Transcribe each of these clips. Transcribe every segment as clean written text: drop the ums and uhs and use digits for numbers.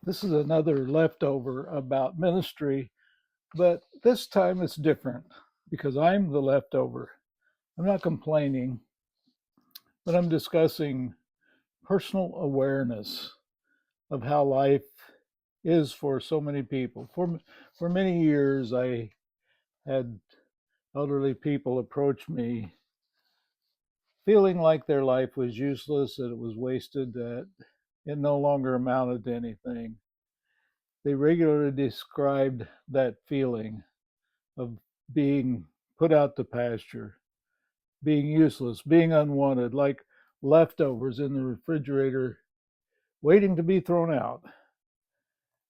This is another leftover about ministry, but this time it's different because I'm the leftover. I'm not complaining, but I'm discussing personal awareness of how life is for so many people. For many years, I had elderly people approach me feeling like their life was useless, that it was wasted, that it no longer amounted to anything. They regularly described that feeling of being put out to pasture, being useless, being unwanted, like leftovers in the refrigerator waiting to be thrown out.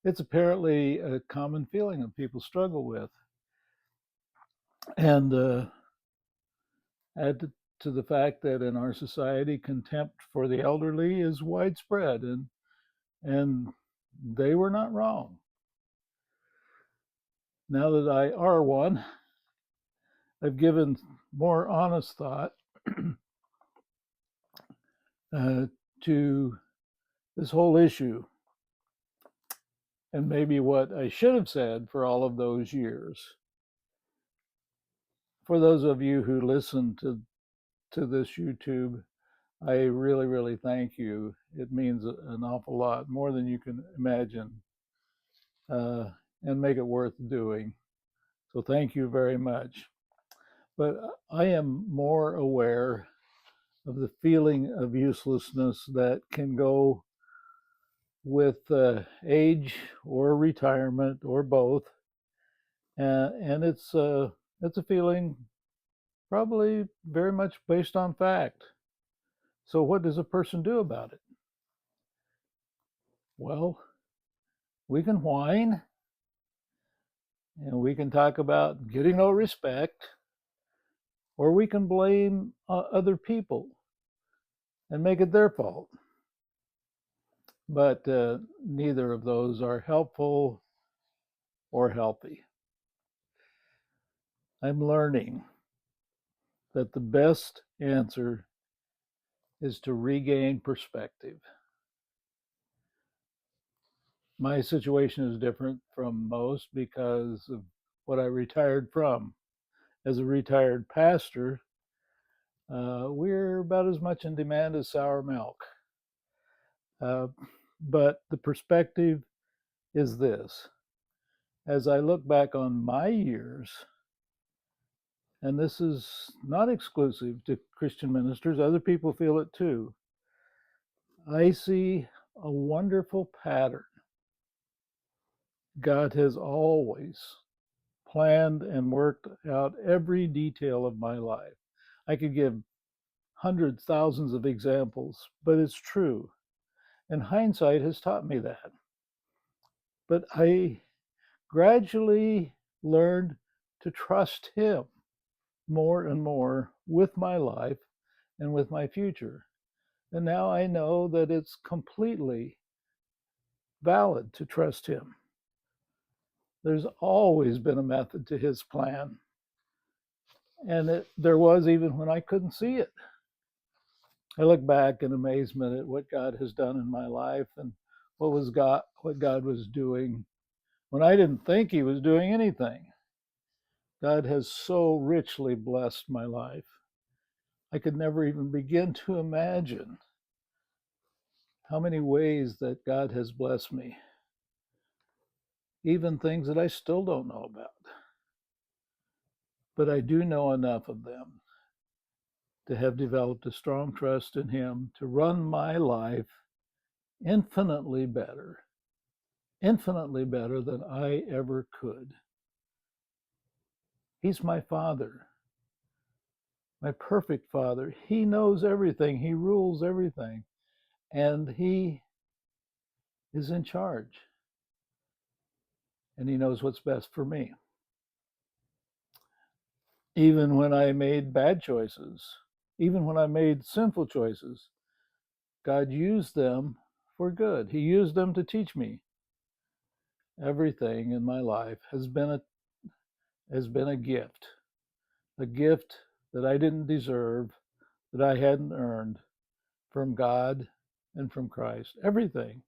It's apparently a common feeling that people struggle with. And add to the fact that in our society, contempt for the elderly is widespread, and they were not wrong. Now that I are one, I've given more honest thought uh, to this whole issue and maybe what I should have said for all of those years. For those of you who listen to this YouTube, I really, really thank you. It means an awful lot, more than you can imagine, uh, and make it worth doing. So thank you very much. But I am more aware of the feeling of uselessness that can go with age or retirement or both, and it's a feeling probably very much based on fact. So what does a person do about it? Well, we can whine and we can talk about getting no respect, or we can blame other people and make it their fault. But neither of those are helpful or healthy. I'm learning that the best answer is to regain perspective. My situation is different from most because of what I retired from. As a retired pastor, we're about as much in demand as sour milk. Uh, but the perspective is this: as I look back on my years, and this is not exclusive to Christian ministers, other people feel it too, I see a wonderful pattern. God has always planned and worked out every detail of my life. I could give hundreds, thousands of examples, but it's true. And hindsight has taught me that. But I gradually learned to trust Him more and more with my life and with my future. And now I know that it's completely valid to trust Him. There's always been a method to His plan. And there was even when I couldn't see it. I look back in amazement at what God has done in my life and what God was doing when I didn't think He was doing anything. God has so richly blessed my life. I could never even begin to imagine how many ways that God has blessed me, even things that I still don't know about. But I do know enough of them to have developed a strong trust in Him to run my life infinitely better than I ever could. He's my Father, my perfect Father. He knows everything, He rules everything, and He is in charge, and He knows what's best for me. Even when I made bad choices, even when I made sinful choices, God used them for good. He used them to teach me. Everything in my life has been a gift that I didn't deserve, that I hadn't earned, from God and from Christ. Everything.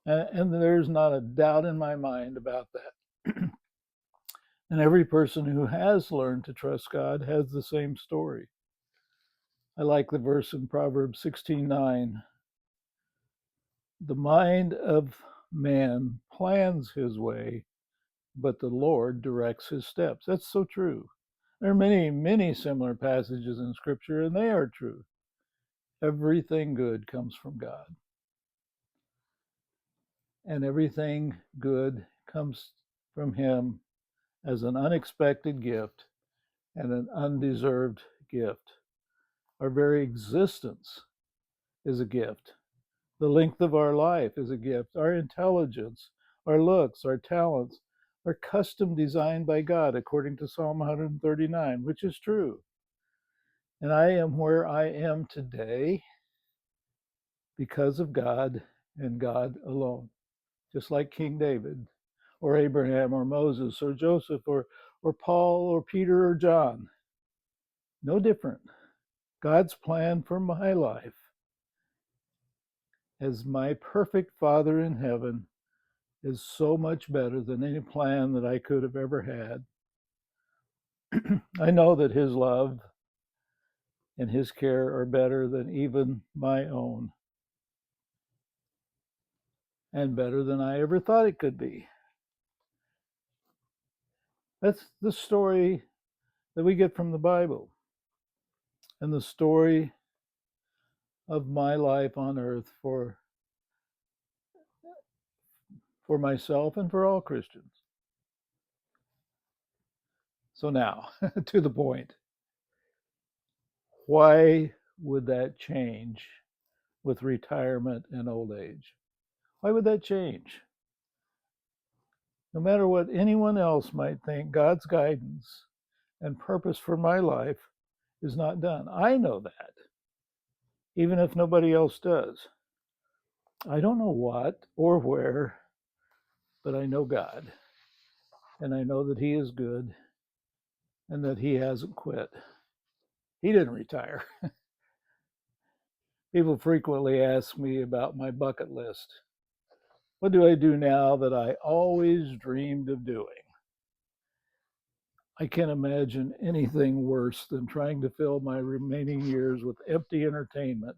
And there's not a doubt in my mind about that. And every person who has learned to trust God has the same story. I like the verse in Proverbs 16:9. The mind of man plans his way, but the Lord directs his steps. That's so true. There are many, many similar passages in Scripture, and they are true. Everything good comes from God. And everything good comes from Him as an unexpected gift and an undeserved gift. Our very existence is a gift. The length of our life is a gift. Our intelligence, our looks, our talents are custom designed by God, according to Psalm 139, which is true. And I am where I am today because of God and God alone. Just like King David, or Abraham, or Moses, or Joseph, or Paul, or Peter, or John. No different. God's plan for my life as my perfect Father in heaven is so much better than any plan that I could have ever had. I know that His love and His care are better than even my own, and better than I ever thought it could be. That's the story that we get from the Bible, and the story of my life on earth for myself and for all Christians. So now, to the point. Why would that change with retirement and old age? Why would that change? No matter what anyone else might think, God's guidance and purpose for my life is not done. I know that, even if nobody else does. I don't know what or where, but I know God. And I know that He is good and that He hasn't quit. He didn't retire. People frequently ask me about my bucket list. What do I do now that I always dreamed of doing? I can't imagine anything worse than trying to fill my remaining years with empty entertainment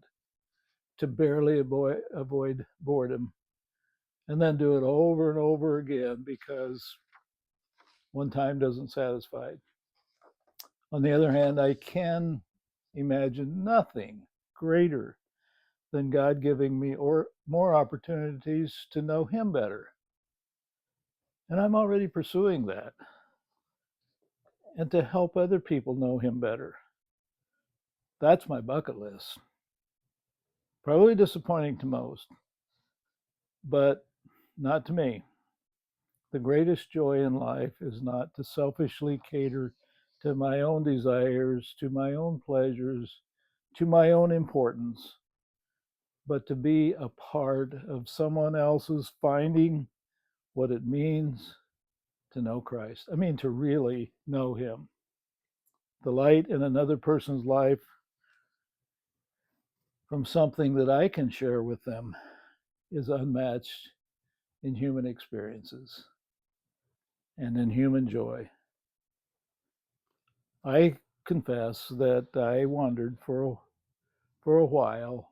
to barely avoid boredom, and then do it over and over again because one time doesn't satisfy. On the other hand, I can imagine nothing greater than God giving me more opportunities to know Him better. And I'm already pursuing that, and to help other people know Him better. That's my bucket list. Probably disappointing to most, but not to me. The greatest joy in life is not to selfishly cater to my own desires, to my own pleasures, to my own importance, but to be a part of someone else's finding what it means to know Christ. I mean, to really know Him. The light in another person's life from something that I can share with them is unmatched in human experiences and in human joy. I confess that I wondered for a while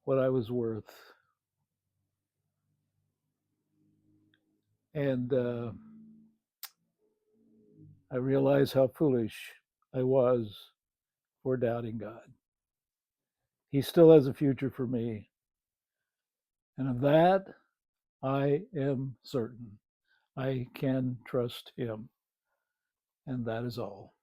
what I was worth. And I realized how foolish I was for doubting God. He still has a future for me. And of that, I am certain. I can trust Him. And that is all.